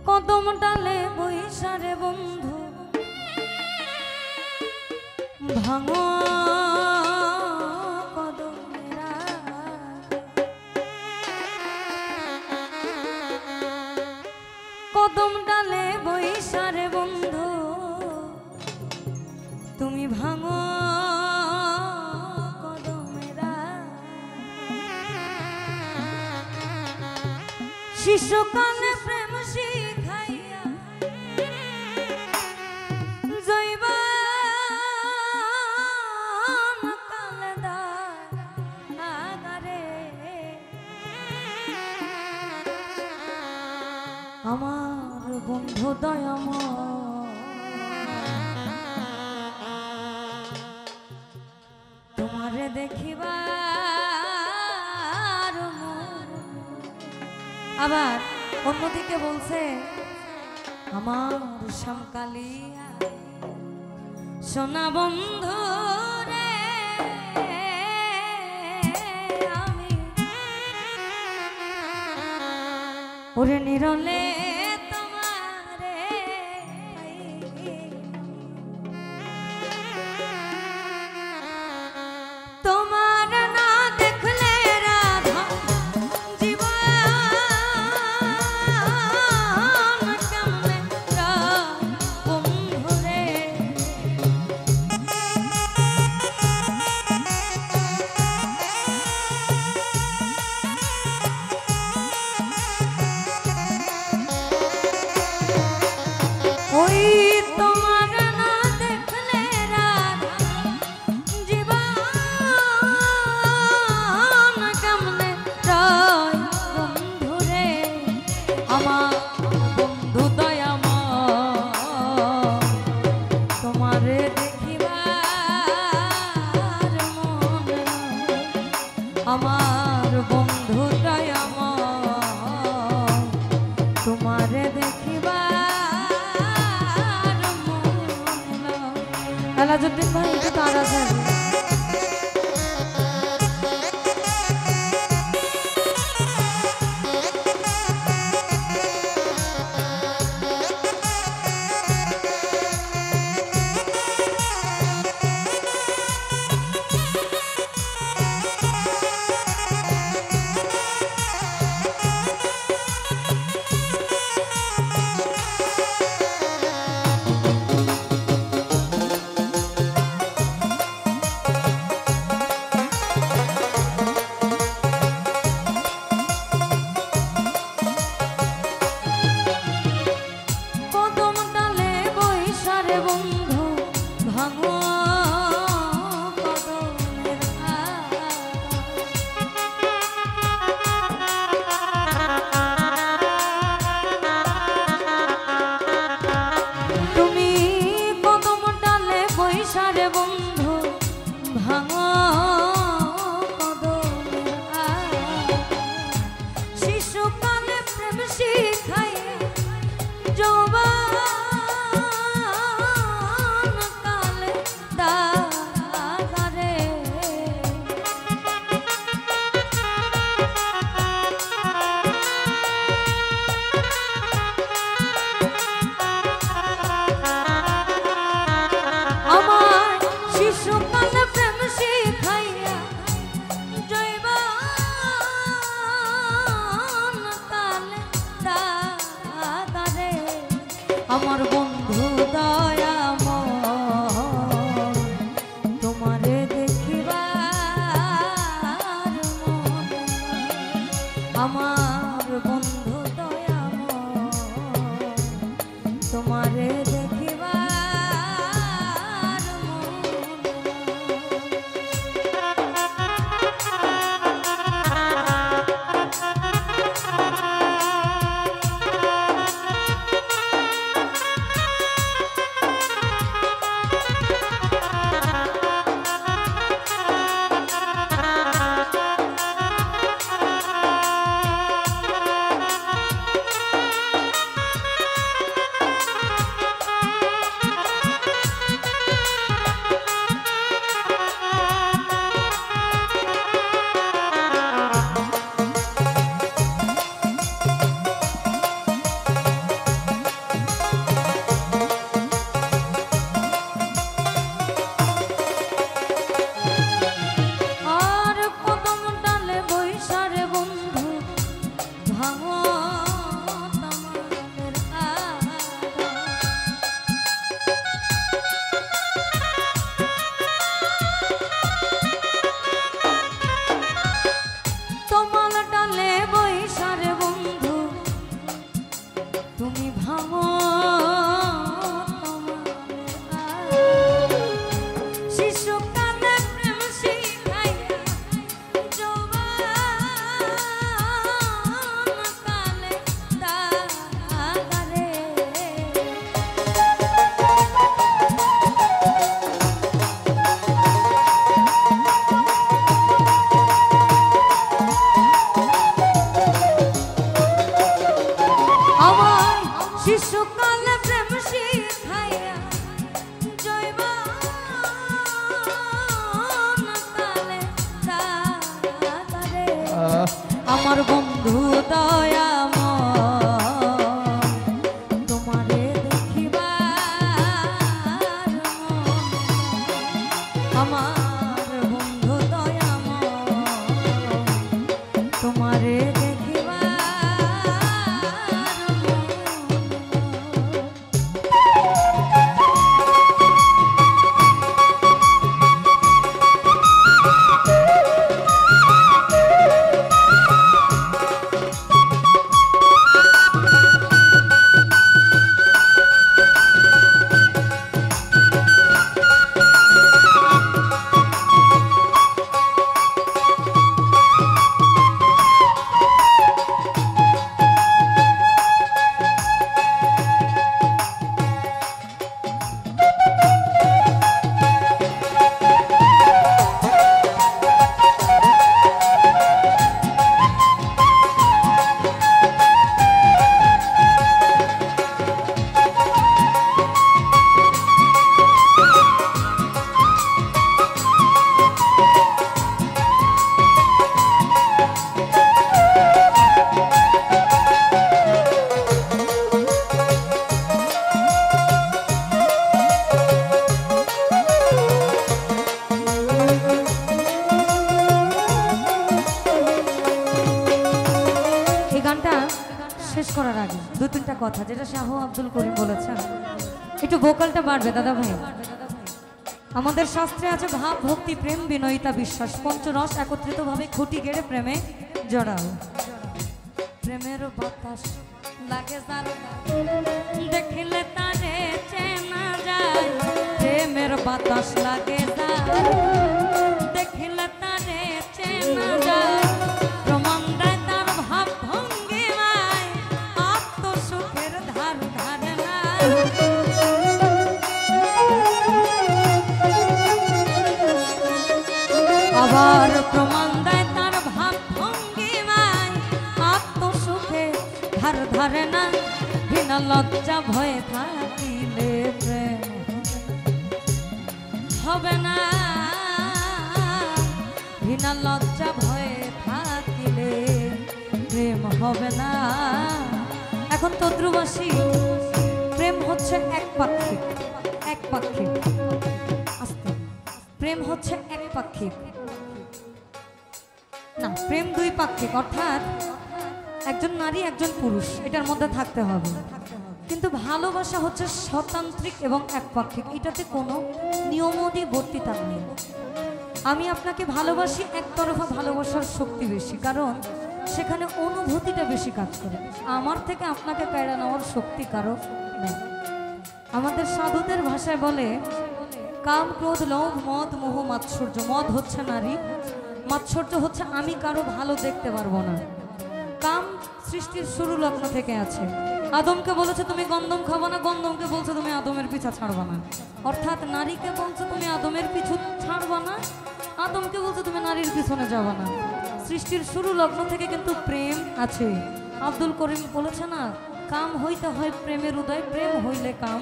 কদম ডালে বৈশারে বন্ধু ভাঙো কদমেরা কদম ডালে বৈশারে বন্ধু তুমি ভাঙো কদমেরা শিশুকালে প্রেম শিখাইয়া জৈবান কালে দাগারে আমার বন্ধু দয়াময় তোমারে দেখিবার আবার অন্যদিকে বলছে আমার শ্যামকালিয়া সোনা বন্ধু রে আমি ওরে নিরলে তোমারে তোমার না দেখলে রাধা জীবন কেমনে বন্ধু রে ওই তোমার না দেখলে রাধা জীবন কেমনে রয় বন্ধু রে আমার বন্ধু দয়াময় তোমারে দেখিবার মন আমার বন্ধু দয়াময় তোমারে দেখিবার মন আলাজুদ্দিন ভাই একটু তাড়াতাড়ি কদম ডালে বৈশারে বন্ধু ভাঙো কদমের তুমি কদম ডালে বৈশারে বন্ধু ভাঙো কদমের শিশুকালে প্রেম শিখাইয়া যৌবন কালে দাগারে আমার শিশুকালে প্রেম শিখাইয়া জৈবন কালে দাগারে আমার বন্ধু দয়াময় তোমারে দেখিবার মন আমার বন্ধু দয়াময় তোমারে দেখিবার মন শিশুকালে প্রেম শিখাইয়া জৈবনকালে তারে আমার বন্ধু দয়াময় তোমারে দেখিবার আমার বন্ধু দয়াময় তোমারে শেষ করার আগে দু তিনটা কথা যেটা শাহ আব্দুল করিম বলেছেন একটু ভোকালটা বাড়বে দাদা ভাই। আমাদের শাস্ত্রে আছে ভাব ভক্তি প্রেম বিনয়িতা বিশ্বাস পঞ্চরস একত্রিতভাবে খুঁটি গেড়ে প্রেমে জড়াও। প্রেমের বাতাস লাগে দেখিলে তারে চেনা যায়, প্রেমের বাতাস লাগে দেখিলে তারে চেনা যায়, প্রমাণ দেয় তার ভাব ভঙ্গিমায় আত্মসুখের ধার ধারে না। আবার প্রমাণ দেয় তার ভাব ভঙ্গিমায় আত্মসুখে ধার ধারে না। বিনা লজ্জা ভয়ে থাকিলে প্রেম হবে না, বিনা লজ্জা ভয়ে থাকিলে প্রেম হবে না। এখন তদ্রুবাসী প্রেম হচ্ছে একপাক্ষিক, একপাক্ষিক আস্তে প্রেম হচ্ছে একপাক্ষিক না, প্রেম দুই পাক্ষিক, অর্থাৎ একজন নারী একজন পুরুষ এটার মধ্যে থাকতে হবে। কিন্তু ভালোবাসা হচ্ছে স্বতান্ত্রিক এবং একপাক্ষিক, এটাতে কোনো নিয়মাদি বর্তিতা নেই। আমি আপনাকে ভালোবাসি, একতরফা ভালোবাসার শক্তি বেশি, কারণ সেখানে অনুভূতিটা বেশি কাজ করে। আমার থেকে আপনাকে কেড়ে নেওয়ার শক্তি কারো নেই। আমাদের সাধুদের ভাষায় বলে কাম ক্রোধ লোভ মদ মোহ মাৎসর্য। মদ হচ্ছে নারী, মাৎসর্য হচ্ছে আমি কারো ভালো দেখতে পারবো না। কাম সৃষ্টির শুরু লগ্ন থেকে আছে। আদমকে বলেছে তুমি গন্ধম খাবো না, গন্ধমকে বলছে তুমি আদমের পিছা ছাড়বা না। অর্থাৎ নারীকে বলছে তুমি আদমের পিছু ছাড়বা না, আদমকে বলছে তুমি নারীর পিছনে যাবা না। সৃষ্টির শুরু লগ্ন থেকে কিন্তু প্রেম আছে। আব্দুল করিম বলেছে না, কাম হইতে হয় প্রেমের উদয়, প্রেম হইলে কাম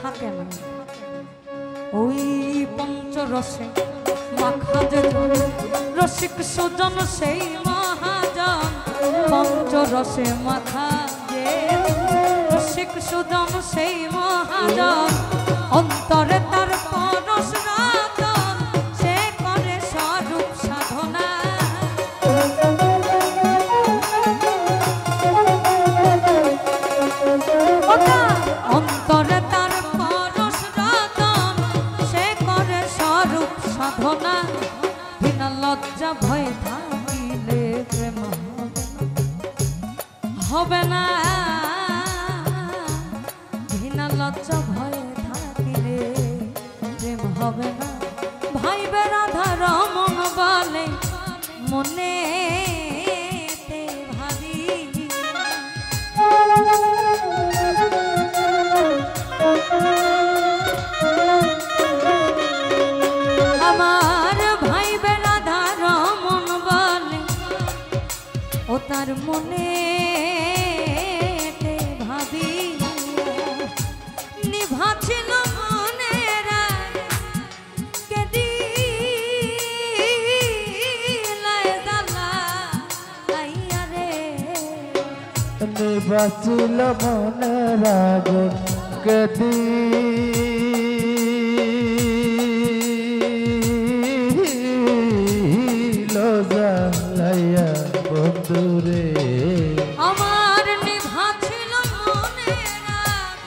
থাকে না। ওই পঞ্চরসে মাখা যে রসিক সুজন সেই মহাজন, পঞ্চরসে মাখা যে রসিক সুজন সেই মহাজন, অন্তরে তার পরশ রাজন সে করে স্বরূপ সাধনা। অন্তরে তার পরশ রাজন সে করে স্বরূপ সাধনা। বিনা লজ্জা ভয় থাকিলে প্রেম হবে না, বিনা লজ্জা ভয় থাকিলে প্রেম হবে না। ভাই বেরাধা রমন বলে মনে ভাবি, আমার ভাই বেরাধা রমন বলে ও তার মনে ভাবি, বাঁচিল মনের আগুন কেদি জ্বালাইয়া বন্ধুরে আমার নিভা ছিল মনের আগ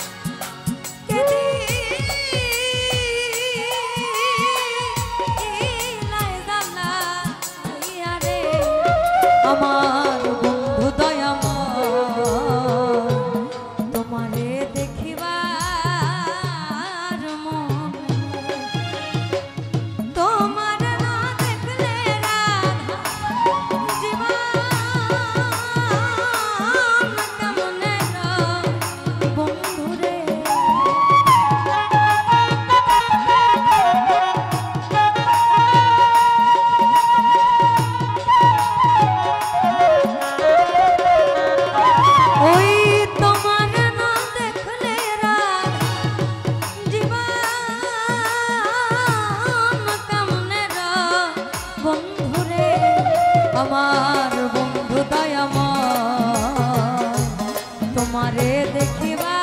কেদিলাই জ্বালাইয়া রে আমার বন্ধু দয়াময় তোমারে দেখিবার মন তোমার না দেখলে রাধা জীবন কেমনে বন্ধুরে ওই তোমার না দেখলে রাধা জীবন কেমনে বন্ধুরে আমার বন্ধু দয়াময় তোমারে দেখিবা